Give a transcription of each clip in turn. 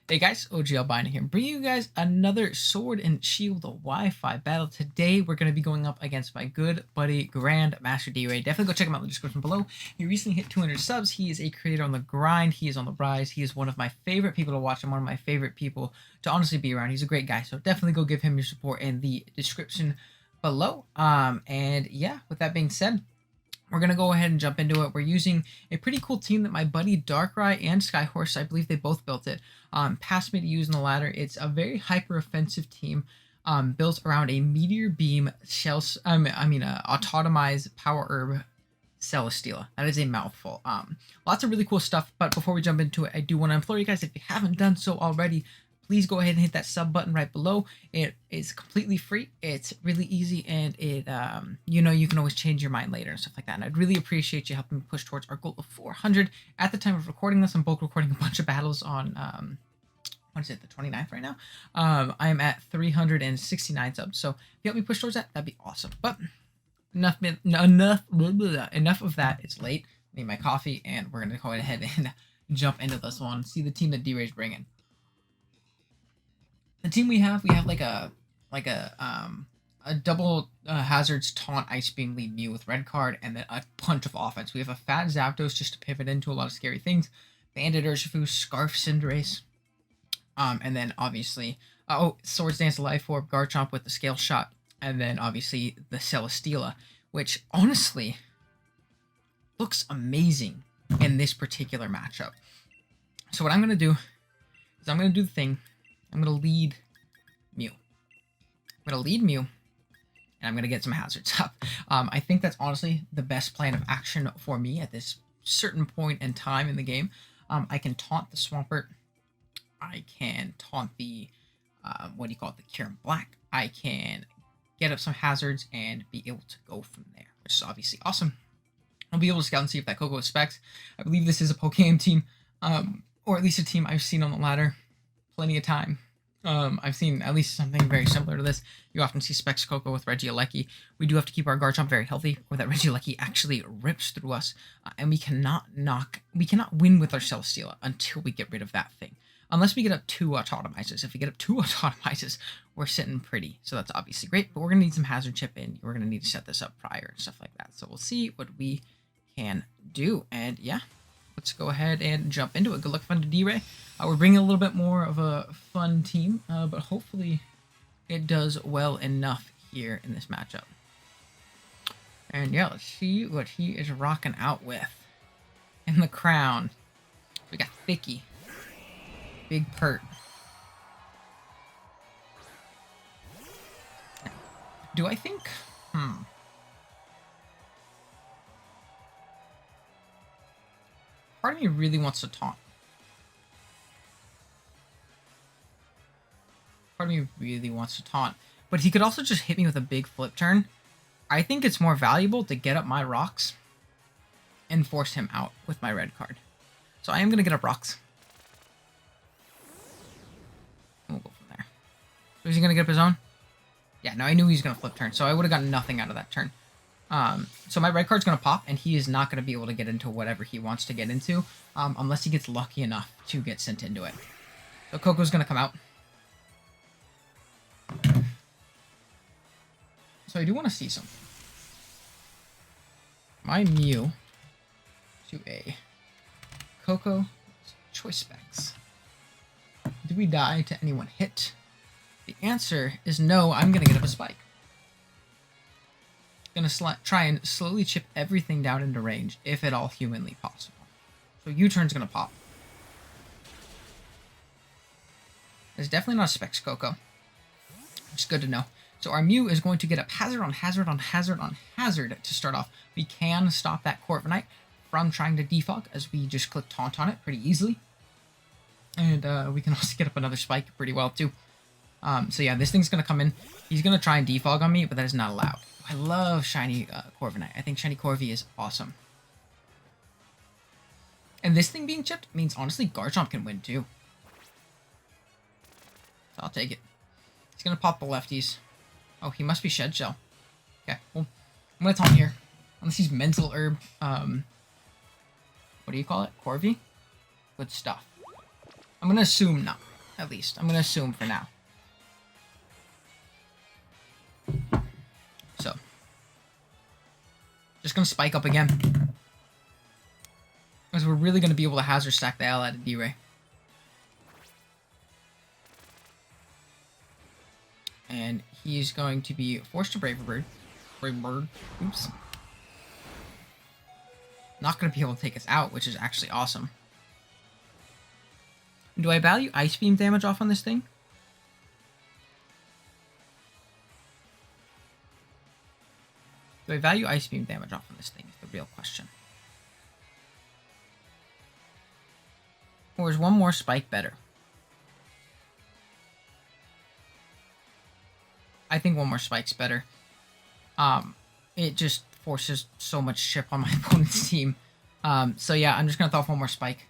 Hey guys, OG Albino here, bringing you guys another Sword and Shield Wi-Fi battle. Today we're going to be going up against my good buddy Grandmaster D-Ray. Definitely go check him out in the description below. He recently hit 200 subs. He is a creator on the grind. He is on the rise. He is one of my favorite people to watch and one of my favorite people to honestly be around. He's a great guy, so definitely go give him your support in the description below. And yeah, with that being said, we're going to go ahead and jump into it. We're using a pretty cool team that my buddy Darkrai and Skyhorse, I believe they both built it, passed me to use in the ladder. It's a very hyper-offensive team built around a Meteor Beam, Autotomized Power Herb Celesteela. That is a mouthful. Lots of really cool stuff, but before we jump into it, I do want to implore you guys, if you haven't done so already, please go ahead and hit that sub button right below. It is completely free. It's really easy, and it, you can always change your mind later and stuff like that. And I'd really appreciate you helping me push towards our goal of 400. At the time of recording this, I'm bulk recording a bunch of battles on, what is it, the 29th right now? I am at 369 subs. So if you help me push towards that, that'd be awesome. But enough of that. It's late. I need my coffee, and we're gonna go ahead and jump into this one. See the team that D-Ray's bringing. The team we have like a double hazards taunt ice beam lead Mew with red card, and then a bunch of offense. We have a fat Zapdos just to pivot into a lot of scary things. Bandit Urshifu, Scarf Cinderace, and then obviously Swords Dance Life Orb, Garchomp with the Scale Shot, and then obviously the Celesteela, which honestly looks amazing in this particular matchup. So what I'm gonna do is I'm gonna do the thing. I'm going to lead Mew. And I'm going to get some hazards up. I think that's honestly the best plan of action for me at this certain point in time in the game. I can taunt the Swampert. I can taunt the, the Kieran Black. I can get up some hazards and be able to go from there, which is obviously awesome. I'll be able to scout and see if that Coco is specs. I believe this is a Pokemon team, or at least a team I've seen on the ladder plenty of time. I've seen at least something very similar to this. You often see Specs Coco with Regieleki. We do have to keep our Garchomp very healthy, or that Regieleki actually rips through us, and we cannot win with our Celesteela until we get rid of that thing. Unless we get up 2 Autotomizers. If we get up 2 Autotomizers, we're sitting pretty. So that's obviously great, but we're going to need some Hazard Chip in. We're going to need to set this up prior and stuff like that. So we'll see what we can do. And yeah, let's go ahead and jump into it. Good luck, fun to D-Ray. We're bringing a little bit more of a fun team, but hopefully it does well enough here in this matchup. And yeah, let's see what he is rocking out with. In the crown, we got Thicky, Big Pert. Do I think? Part of me really wants to taunt. Part of me really wants to taunt. But he could also just hit me with a big flip turn. I think it's more valuable to get up my rocks and force him out with my red card. So I am going to get up rocks. And we'll go from there. So is he going to get up his own? Yeah, no, I knew he was going to flip turn. So I would have gotten nothing out of that turn. So my red card's going to pop, and he is not going to be able to get into whatever he wants to get into, unless he gets lucky enough to get sent into it. So Coco's going to come out. So I do want to see something. My Mew to a Coco choice specs. Do we die to anyone hit? The answer is no. I'm going to get up a spike. Going to try and slowly chip everything down into range, if at all humanly possible. So U-turn's going to pop. It's definitely not a Specs Coco, which is good to know. So our Mew is going to get up hazard on hazard on hazard on hazard to start off. We can stop that Corviknight from trying to defog, as we just click Taunt on it pretty easily. And we can also get up another spike pretty well too. So yeah, this thing's going to come in. He's going to try and defog on me, but that is not allowed. I love Shiny Corviknight. I think Shiny Corvi is awesome. And this thing being chipped means, honestly, Garchomp can win too. So I'll take it. He's going to pop the lefties. Oh, he must be Shed Shell. Okay, well, I'm going to taunt here. Unless he's Mental Herb. What do you call it? Corvi? Good stuff. I'm going to assume not. At least. I'm going to assume for now. So. Just going to spike up again. Because we're really going to be able to hazard stack the hell out of D-Ray. And he's going to be forced to Brave Bird. Brave Bird. Oops. Not going to be able to take us out, which is actually awesome. Do I value Ice Beam damage off on this thing? Do I value Ice Beam damage off on this thing is the real question. Or is one more spike better? I think one more spike's better. It just forces so much chip on my opponent's team. So yeah, I'm just gonna throw off one more spike.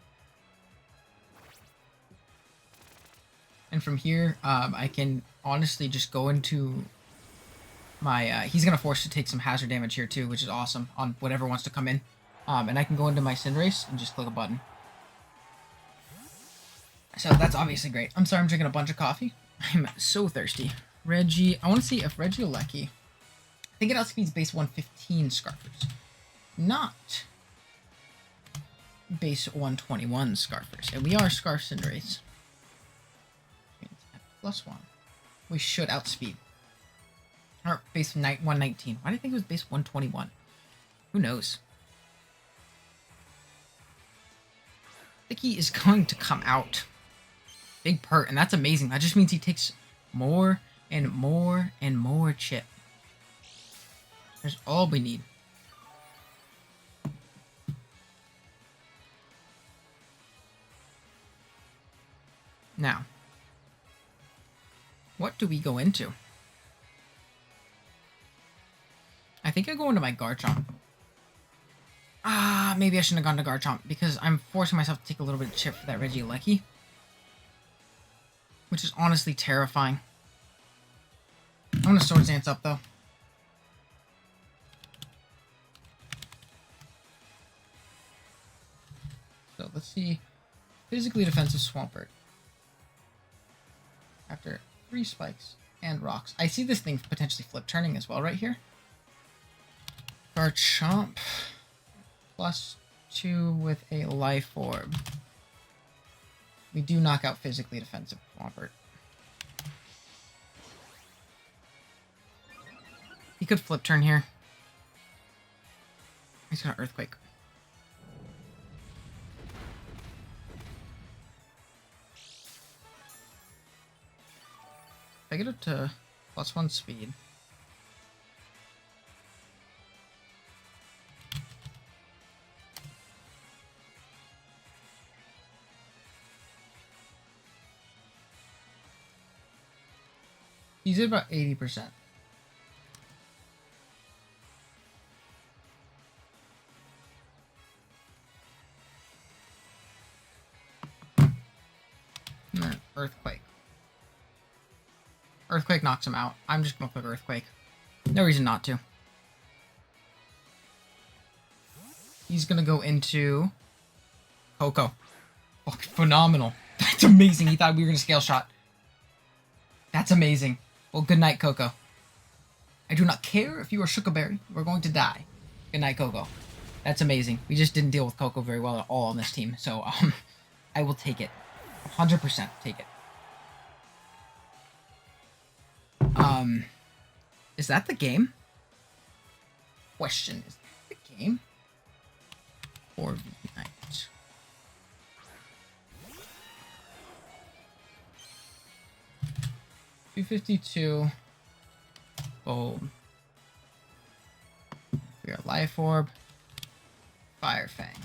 And from here, I can honestly just go into my... he's gonna force to take some hazard damage here too, which is awesome on whatever wants to come in. And I can go into my Cinderace and just click a button. So that's obviously great. I'm sorry I'm drinking a bunch of coffee. I'm so thirsty. Reggie, I want to see if Regieleki... I think it outspeeds base 115 Scarfers. Not base 121 Scarfers. And we are Scarf Cinderace. +1. We should outspeed. Or base 119. Why did I think it was base 121? Who knows? I think he is going to come out. Big pert, and that's amazing. That just means he takes more and more and more chip. That's all we need. Now, what do we go into? I think I go into my Garchomp. Maybe I shouldn't have gone to Garchomp because I'm forcing myself to take a little bit of chip for that Regieleki. Which is honestly terrifying. I'm going to Swords Dance up though. So let's see. Physically defensive Swampert. After 3 spikes and rocks. I see this thing potentially flip turning as well right here. Garchomp. +2 with a Life Orb. We do knock out physically defensive Swampert. He could flip turn here. He's gonna Earthquake. If I get it to +1 speed. He's at about 80%. And then Earthquake. Earthquake knocks him out. I'm just gonna click Earthquake. No reason not to. He's gonna go into Coco. Oh, phenomenal. That's amazing. He thought we were gonna Scale Shot. That's amazing. Well, good night, Coco. I do not care if you are Shukaberry. We're going to die. Good night, Coco. That's amazing. We just didn't deal with Coco very well at all on this team. So, I will take it. 100% take it. Is that the game? Question, is that the game? Or night? 252. Bold. We are Life Orb. Fire Fang.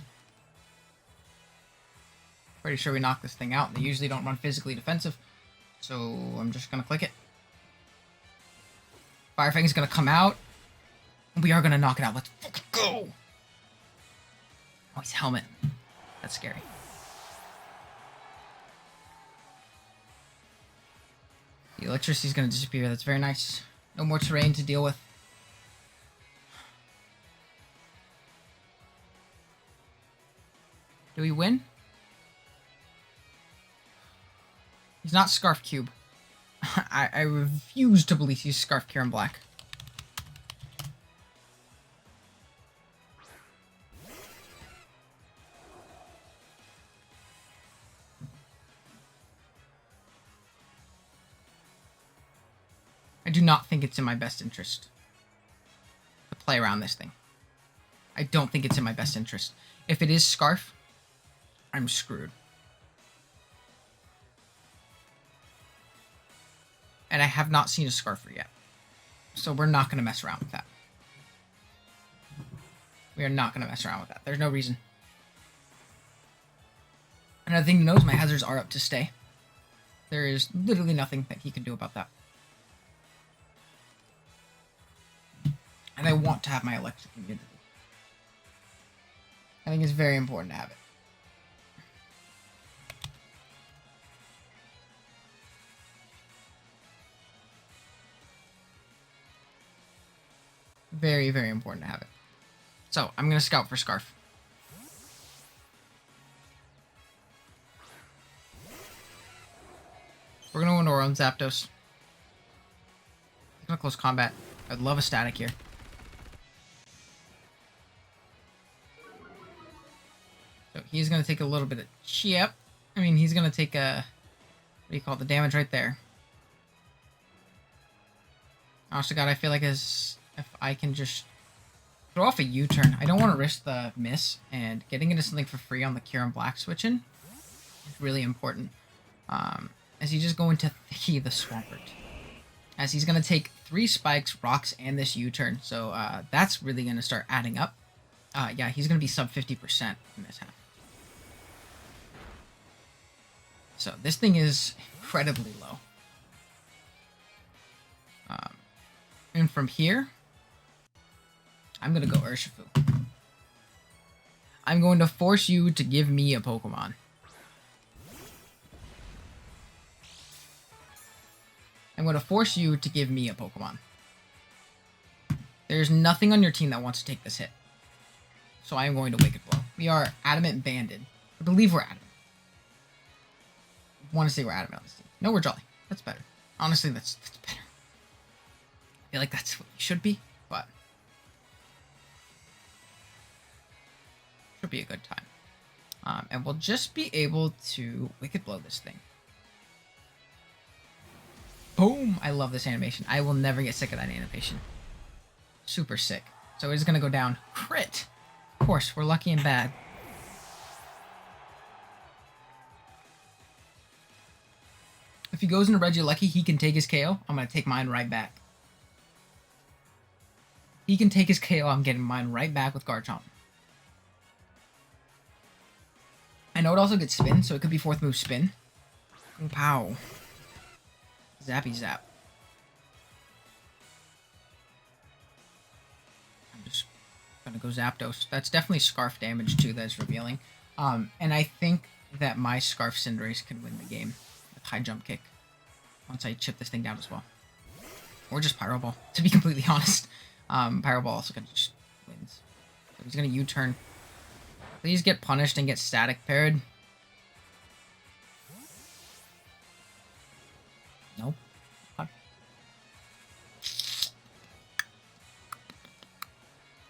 Pretty sure we knocked this thing out. They usually don't run physically defensive. So I'm just gonna click it. Fire Fang is gonna come out. We are gonna knock it out. Let's fucking go! Oh, he's Helmet. That's scary. The electricity is going to disappear. That's very nice. No more terrain to deal with. Do we win? He's not Scarf Cube. I refuse to believe he's Scarf Kieran Black. I do not think it's in my best interest to play around this thing. I don't think it's in my best interest. If it is Scarf, I'm screwed. And I have not seen a Scarfer yet. So we're not going to mess around with that. We are not going to mess around with that. There's no reason. Another thing to know is my hazards are up to stay. There is literally nothing that he can do about that. And I want to have my electric immunity. I think it's very important to have it. Very, very important to have it. So, I'm going to scout for Scarf. We're going to win our own Zapdos. Going to close combat. I'd love a static here. So, he's going to take a little bit of chip. I mean, he's going to take a... What do you call it? The damage right there. Honest to God, I feel like if I can just throw off a U-turn. I don't want to risk the miss, and getting into something for free on the Kieran Black switch-in is really important. As you just go into the Swampert. As he's going to take 3 spikes, rocks, and this U-turn. So that's really going to start adding up. Yeah, he's going to be sub 50% in this half. So this thing is incredibly low. And from here, I'm going to go Urshifu. I'm going to force you to give me a Pokemon. I'm going to force you to give me a Pokemon. There's nothing on your team that wants to take this hit. So I am going to Wicked Blow. We are Adamant Banded. I believe we're Adamant. I want to say we're Adamant on this team. No, we're Jolly. That's better. Honestly, that's better. I feel like that's what you should be, but... Should be a good time. And we'll just be able to Wicked Blow this thing. Boom! I love this animation. I will never get sick of that animation. Super sick. So it's gonna go down. Crit! Of course, we're lucky and bad. If he goes into Regilucky, he can take his KO. I'm gonna take mine right back. He can take his KO. I'm getting mine right back with Garchomp. I know it also gets spin, so it could be 4th move spin. Pow. Zappy zap. I'm just gonna go Zapdos. That's definitely Scarf damage too that's revealing. And I think that my Scarf Cinderace can win the game with high jump kick. Once I chip this thing down as well. Or just Pyro Ball, to be completely honest. Pyro Ball also kind of just wins. So he's gonna U-turn. Please get punished and get static paired. Nope.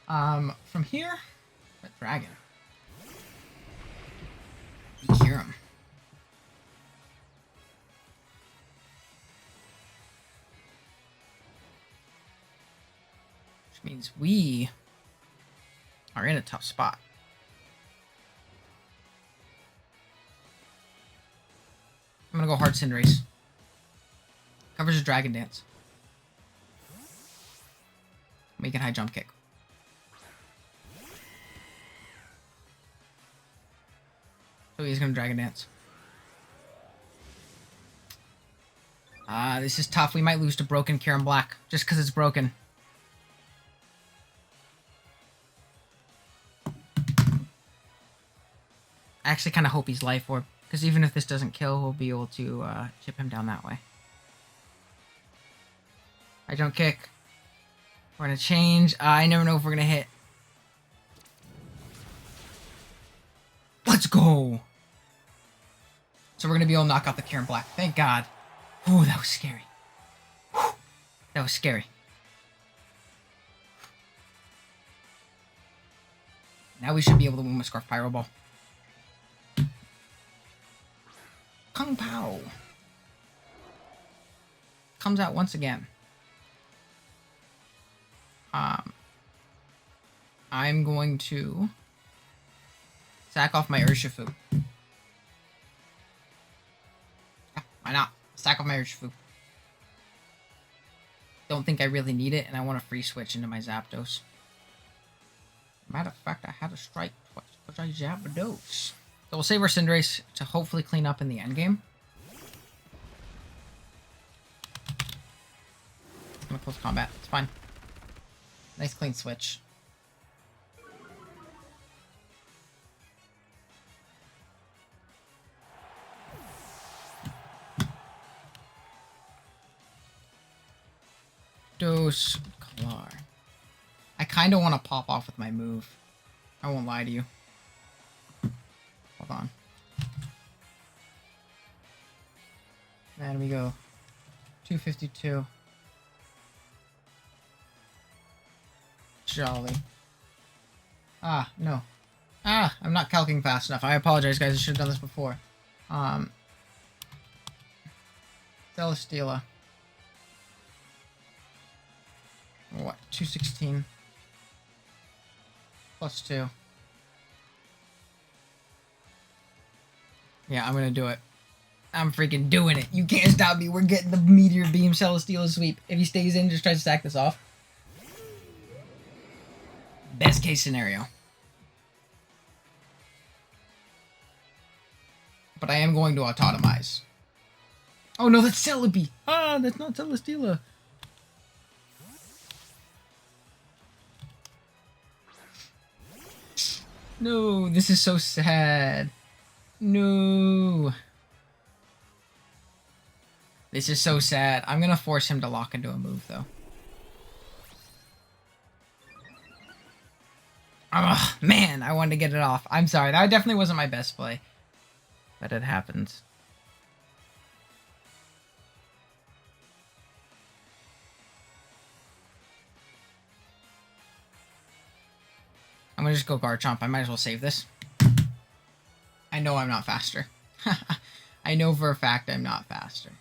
From here, that dragon. Cure him. Which means we are in a tough spot. I'm gonna go hard Cinderace. Covers a Dragon Dance. Make it high jump kick. So he's gonna Dragon Dance. This is tough. We might lose to Broken Kieran Black just because it's broken. I actually kind of hope he's Life Orb, because even if this doesn't kill, we'll be able to chip him down that way. I don't kick. We're gonna change. I never know if we're gonna hit. Let's go! So we're going to be able to knock out the Karen Black. Thank God. Ooh, that was scary. Whew. That was scary. Now we should be able to win with Scarf Pyro Ball. Kung Pao. Comes out once again. I'm going to sack off my Urshifu. Yeah, why not? Sack off my Urshifu. Don't think I really need it, and I want a free switch into my Zapdos. Matter of fact, I had a strike twice because I Zapdos. So we'll save our Cinderace to hopefully clean up in the endgame. I'm gonna close combat. It's fine. Nice clean switch. Dose Kalar. I kind of want to pop off with my move. I won't lie to you. Hold on. There we go. 252. Jolly. Ah, no. Ah, I'm not calcing fast enough. I apologize, guys. I should have done this before. Celesteela. What? 216. Plus 2. Yeah, I'm gonna do it. I'm freaking doing it. You can't stop me. We're getting the Meteor Beam Celesteela sweep. If he stays in, just try to stack this off. Best case scenario. But I am going to autotomize. Oh no, that's Celebi! Ah, that's not Celesteela. No, this is so sad. No. This is so sad. I'm gonna force him to lock into a move, though. Oh, man, I wanted to get it off. I'm sorry, that definitely wasn't my best play. But it happens. I'm gonna just go Garchomp. I might as well save this. I know I'm not faster. I know for a fact I'm not faster.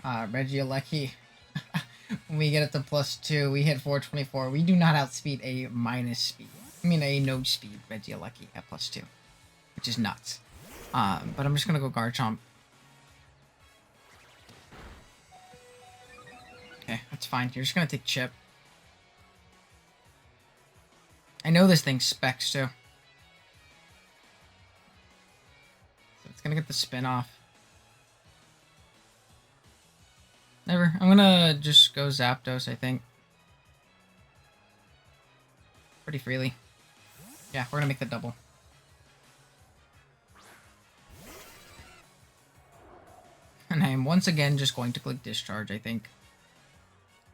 Regieleki. When we get it to +2, we hit 424. We do not outspeed a minus speed. I mean a no speed Regieleki at +2. Which is nuts. But I'm just gonna go Garchomp. Okay, that's fine. You're just gonna take Chip. I know this thing specs too. So it's gonna get the spin off. Never. I'm gonna just go Zapdos, I think. Pretty freely. Yeah, we're gonna make the double. And I am once again just going to click Discharge, I think.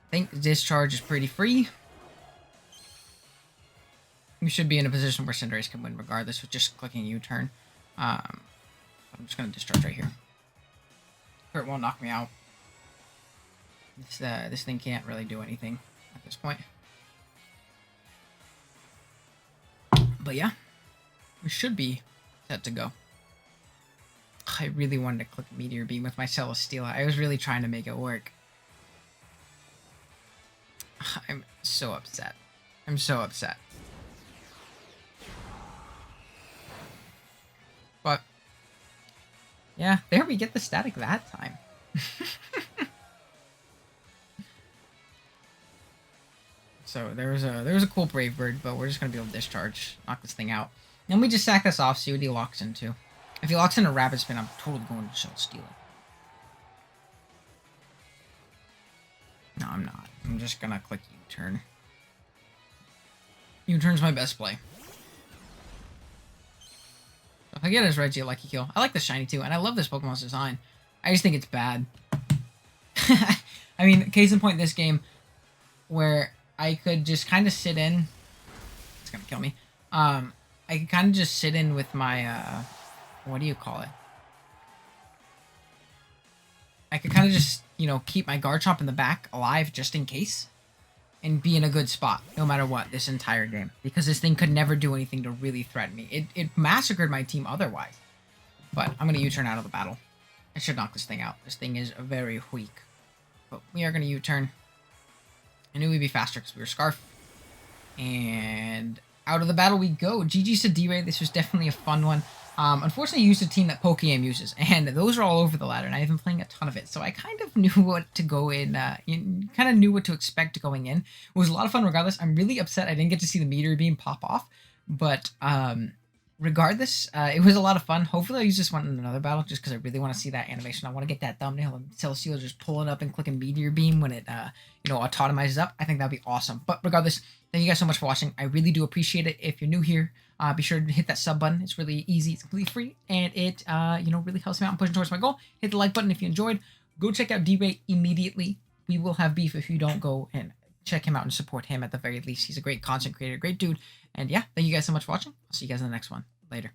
I think Discharge is pretty free. You should be in a position where Cinderace can win regardless with just clicking U-turn. I'm just going to Discharge right here. Hurt won't knock me out. This thing can't really do anything at this point. But yeah, we should be set to go. I really wanted to click Meteor Beam with my Celesteela. I was really trying to make it work. I'm so upset. I'm so upset. But, yeah, there we get the static that time. So there was a cool Brave Bird, but we're just gonna be able to Discharge, knock this thing out. Then we just sack this off, see what he locks into. If he locks into Rapid Spin, I'm totally going to Celesteela. No, I'm not. I'm just gonna click U-turn. U-turn's my best play. If I get his Regieleki kill, I like the shiny too, and I love this Pokemon's design. I just think it's bad. I mean, case in point, this game where I could just kind of sit in. It's gonna kill me. I could kind of just sit in with my what do you call it? I could kind of just, keep my Garchomp in the back alive just in case and be in a good spot no matter what this entire game, because this thing could never do anything to really threaten me. It massacred my team otherwise. But I'm going to U-turn out of the battle. I should knock this thing out. This thing is very weak. But we are going to U-turn. I knew we'd be faster because we were Scarf. And out of the battle we go. GG's to D-Ray. This was definitely a fun one. Unfortunately, I used a team that Pokemon uses, and those are all over the ladder, and I've been playing a ton of it, so I kind of knew what to go in, kind of knew what to expect going in. It was a lot of fun regardless. I'm really upset I didn't get to see the meteor beam pop off, but regardless, it was a lot of fun. Hopefully I'll use this one in another battle, just because I really want to see that animation. I want to get that thumbnail of Celestial just pulling up and clicking meteor beam when it, automatizes up. I think that'd be awesome. But regardless, thank you guys so much for watching. I really do appreciate it. If you're new here, be sure to hit that sub button. It's really easy. It's completely free, and it, really helps me out in pushing towards my goal. Hit the like button if you enjoyed. Go check out D-Ray immediately. We will have beef if you don't go and check him out and support him at the very least. He's a great content creator, great dude. And yeah, thank you guys so much for watching. I'll see you guys in the next one. Later.